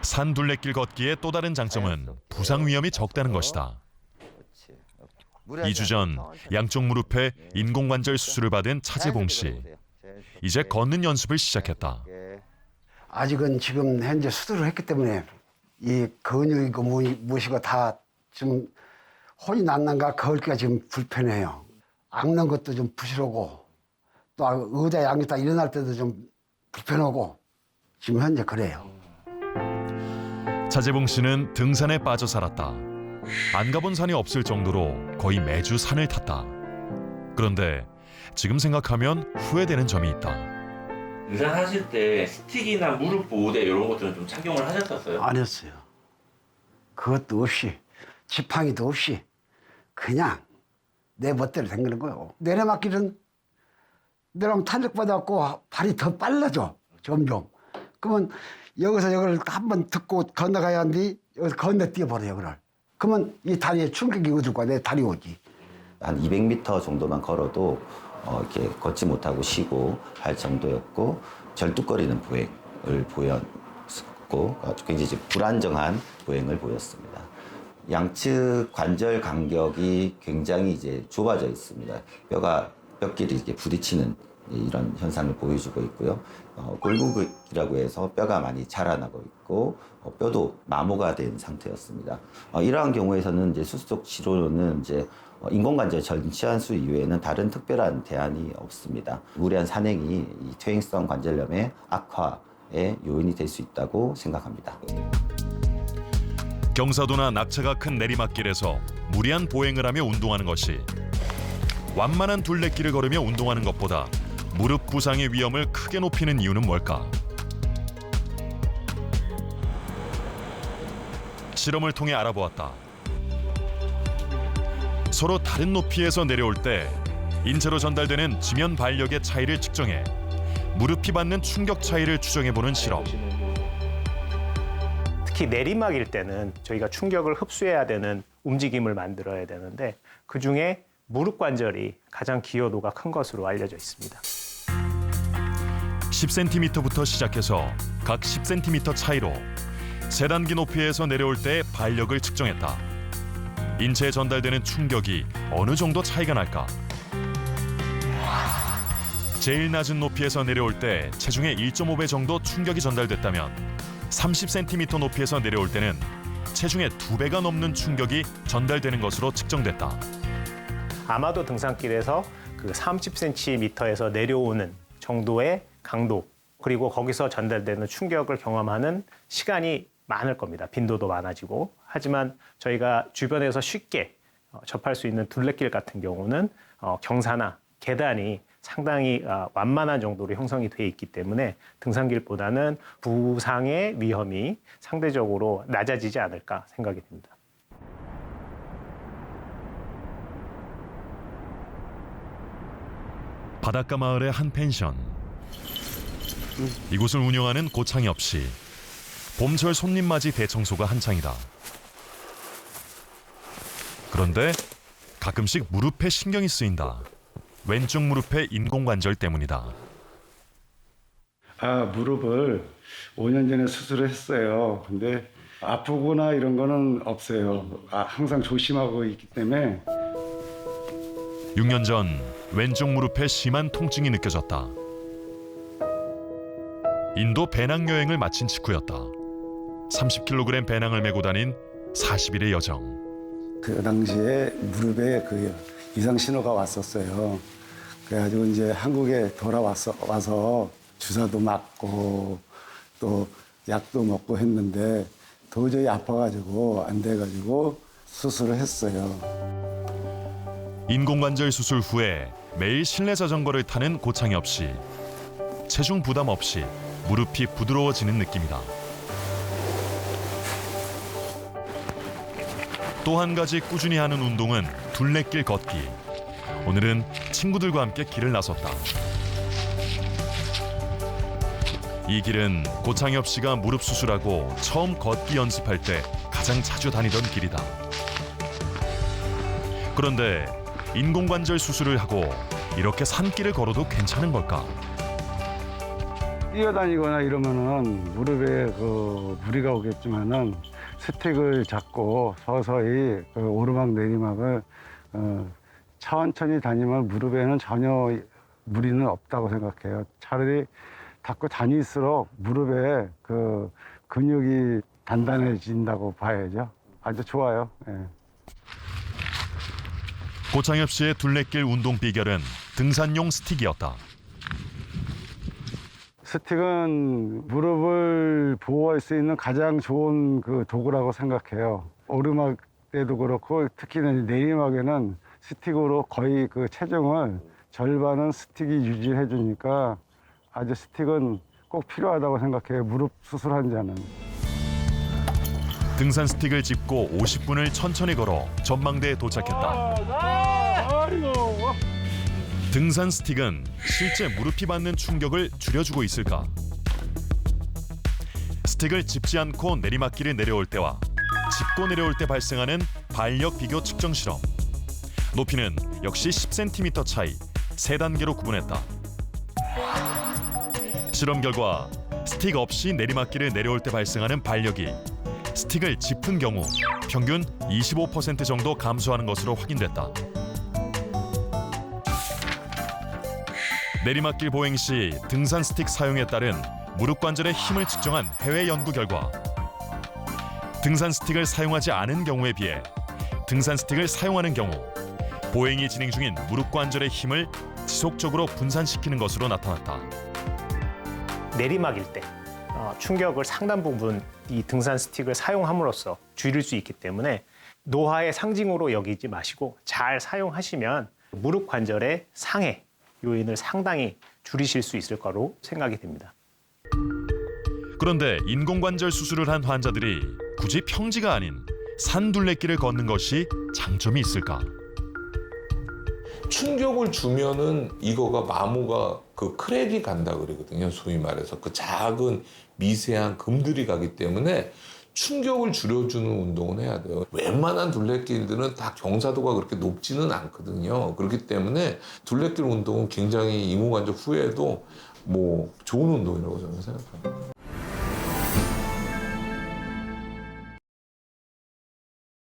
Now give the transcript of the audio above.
산 둘레길 걷기의 또 다른 장점은 부상 위험이 적다는 것이다. 2주 전 양쪽 무릎에 인공관절 수술을 받은 차재봉 씨. 이제 걷는 연습을 시작했다. 아직은 지금 현재 수술을 했기 때문에 이 근육이고 무엇이고 다 지금 혼이 났는가 걸기가 지금 불편해요. 앉는 것도 좀 부실하고 또 의자에 앉았다 일어날 때도 좀 불편하고 지금 현재 그래요. 차재봉 씨는 등산에 빠져 살았다. 안 가본 산이 없을 정도로 거의 매주 산을 탔다. 그런데 지금 생각하면 후회되는 점이 있다. 등산하실 때 스틱이나 무릎 보호대 이런 것들은 좀 착용을 하셨었어요? 안 했어요. 그것도 없이 지팡이도 없이 그냥 내 멋대로 댕기는 거예요. 내려막길은 내려가면 탄력받아갖고 발이 더 빨라져 점점. 그러면 여기서 여기를 한번 듣고 건너가야 하는데 여기서 건너뛰어버려요. 그걸. 그러면 이 다리에 충격이 어딜 거야. 내 다리 오지. 한 200m 정도만 걸어도 이렇게 걷지 못하고 쉬고 할 정도였고 절뚝거리는 보행을 보였고 굉장히 이제 불안정한 보행을 보였습니다. 양측 관절 간격이 굉장히 이제 좁아져 있습니다. 뼈끼리 이렇게 부딪히는 이런 현상을 보여주고 있고요. 골격이라고 해서 뼈가 많이 자라나고 있고 뼈도 마모가 된 상태였습니다. 이러한 경우에서는 이제 수속 치료는 이제 인공관절 전치환수 이외에는 다른 특별한 대안이 없습니다. 무리한 산행이 이 퇴행성 관절염의 악화의 요인이 될 수 있다고 생각합니다. 경사도나 낙차가 큰 내리막길에서 무리한 보행을 하며 운동하는 것이 완만한 둘레길을 걸으며 운동하는 것보다 무릎 부상의 위험을 크게 높이는 이유는 뭘까? 실험을 통해 알아보았다. 서로 다른 높이에서 내려올 때 인체로 전달되는 지면 발력의 차이를 측정해 무릎이 받는 충격 차이를 추정해보는 실험. 특히 내리막일 때는 저희가 충격을 흡수해야 되는 움직임을 만들어야 되는데 그중에 무릎 관절이 가장 기여도가 큰 것으로 알려져 있습니다. 10cm부터 시작해서 각 10cm 차이로 세 단기 높이에서 내려올 때의 발력을 측정했다. 인체에 전달되는 충격이 어느 정도 차이가 날까? 제일 낮은 높이에서 내려올 때 체중의 1.5배 정도 충격이 전달됐다면 30cm 높이에서 내려올 때는 체중의 2배가 넘는 충격이 전달되는 것으로 측정됐다. 아마도 등산길에서 그 30cm에서 내려오는 정도의 강도 그리고 거기서 전달되는 충격을 경험하는 시간이 많을 겁니다. 빈도도 많아지고. 하지만 저희가 주변에서 쉽게 접할 수 있는 둘레길 같은 경우는 경사나 계단이 상당히 완만한 정도로 형성이 돼 있기 때문에 등산길보다는 부상의 위험이 상대적으로 낮아지지 않을까 생각이 듭니다. 바닷가 마을의 한 펜션. 이곳을 운영하는 고창엽 씨. 봄철 손님 맞이 대청소가 한창이다. 그런데 가끔씩 무릎에 신경이 쓰인다. 왼쪽 무릎의 인공관절 때문이다. 무릎을 5년 전에 수술을 했어요. 근데 아프거나 이런 거는 없어요. 항상 조심하고 있기 때문에. 6년 전 왼쪽 무릎에 심한 통증이 느껴졌다. 인도 배낭여행을 마친 직후였다. 30kg 배낭을 메고 다닌 40일의 여정. 그 당시에 무릎에 그 이상 신호가 왔었어요. 그래가지고 이제 한국에 와서 주사도 맞고 또 약도 먹고 했는데 도저히 아파가지고 안 돼가지고 수술을 했어요. 인공관절 수술 후에 매일 실내 자전거를 타는 고창엽 씨. 체중 부담 없이 무릎이 부드러워지는 느낌이다. 또 한 가지 꾸준히 하는 운동은 둘레길 걷기. 오늘은 친구들과 함께 길을 나섰다. 이 길은 고창엽 씨가 무릎 수술하고 처음 걷기 연습할 때 가장 자주 다니던 길이다. 그런데 인공관절 수술을 하고 이렇게 산길을 걸어도 괜찮은 걸까? 뛰어다니거나 이러면은 무릎에 그 무리가 오겠지만은 스틱을 잡고 서서히 그 오르막 내리막을 천천히 다니면 무릎에는 전혀 무리는 없다고 생각해요. 차라리 닫고 다닐수록 무릎에 그 근육이 단단해진다고 봐야죠. 아주 좋아요. 예. 고창엽 씨의 둘레길 운동 비결은 등산용 스틱이었다. 스틱은 무릎을 보호할 수 있는 가장 좋은 그 도구라고 생각해요. 오르막 때도 그렇고 특히는 내리막에는 스틱으로 거의 그 체중을 절반은 스틱이 유지해 주니까 아주 스틱은 꼭 필요하다고 생각해요. 무릎 수술한 자는. 등산 스틱을 짚고 50분을 천천히 걸어 전망대에 도착했다. 등산 스틱은 실제 무릎이 받는 충격을 줄여주고 있을까? 스틱을 짚지 않고 내리막길을 내려올 때와 짚고 내려올 때 발생하는 발력 비교 측정 실험. 높이는 역시 10cm 차이, 3단계로 구분했다. 실험 결과 스틱 없이 내리막길을 내려올 때 발생하는 발력이 스틱을 짚은 경우 평균 25% 정도 감소하는 것으로 확인됐다. 내리막길 보행 시 등산 스틱 사용에 따른 무릎 관절의 힘을 측정한 해외 연구 결과 등산 스틱을 사용하지 않은 경우에 비해 등산 스틱을 사용하는 경우 보행이 진행 중인 무릎 관절의 힘을 지속적으로 분산시키는 것으로 나타났다. 내리막일 때 충격을 상당 부분 이 등산 스틱을 사용함으로써 줄일 수 있기 때문에 노화의 상징으로 여기지 마시고 잘 사용하시면 무릎 관절의 상해 요인을 상당히 줄이실 수 있을 거로 생각이 됩니다. 그런데 인공관절 수술을 한 환자들이 굳이 평지가 아닌 산둘레길을 걷는 것이 장점이 있을까? 충격을 주면은 이거가 마모가 그 크랙이 간다 그러거든요. 소위 말해서 그 작은 미세한 금들이 가기 때문에 충격을 줄여주는 운동은 해야 돼요. 웬만한 둘레길들은 다 경사도가 그렇게 높지는 않거든요. 그렇기 때문에 둘레길 운동은 굉장히 인공관절 후에도 뭐 좋은 운동이라고 저는 생각합니다.